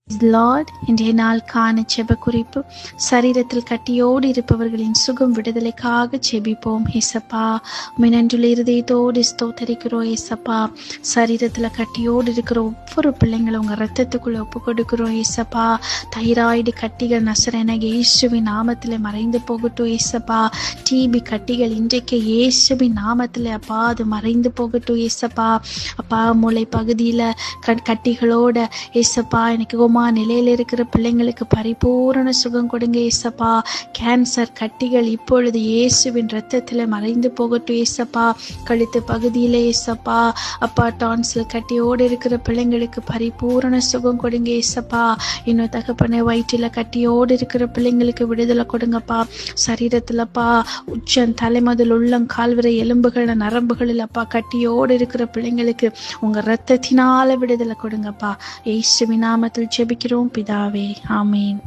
Lord, இன்றைய நாள் காண செப குறிப்பு. சரீரத்தில் கட்டியோடு இருப்பவர்களின் சுகம் விடுதலைக்காக செபிப்போம். ஏசப்பா, மினன்றுள்ள இருதயத்தோடு ஸ்தோத்தரிக்கிறோம். ஏசப்பா, சரீரத்தில் கட்டியோடு இருக்கிற ஒவ்வொரு பிள்ளைங்களும் உங்கள் ரத்தத்துக்குள்ள ஒப்பு கொடுக்கிறோம். ஏசப்பா, தைராய்டு கட்டிகள் நசரேன இயேசுவின் நாமத்தில் மறைந்து போகட்டும். ஏசப்பா, டிபி கட்டிகள் இன்றைக்கு இயேசுவின் நாமத்தில் அப்பா அது மறைந்து போகட்டும். ஏசப்பா, அப்பா மூளை பகுதியில் கட்டிகளோட ஏசப்பா எனக்கு நிலையில் இருக்கிற பிள்ளைங்களுக்கு பரிபூரண சுகம் கொடுங்க. ஏசப்பா, கேன்சர் கட்டிகள் இப்பொழுது இயேசுவின் ரத்தத்தில் மறைந்து போகட்டும். ஏசப்பா, கழுத்து பகுதியில் ஏசப்பா அப்பா டான்சில் கட்டியோடு இருக்கிற பிள்ளைங்களுக்கு பரிபூரண சுகம் கொடுங்க. ஏசப்பா, இன்னும் தகப்பன வயிற்றில் கட்டியோடு இருக்கிற பிள்ளைங்களுக்கு விடுதலை கொடுங்கப்பா. சரீரத்தில்ப்பா உச்சம் தலைமதில் உள்ளம் கால்வரை எலும்புகள் நரம்புகளில் அப்பா கட்டியோடு இருக்கிற பிள்ளைங்களுக்கு உங்க ரத்தத்தினால விடுதலை கொடுங்கப்பா. இயேசுவின் நாமத்தில் ஜெபிக்கிறோம் பிதாவே, ஆமீன்.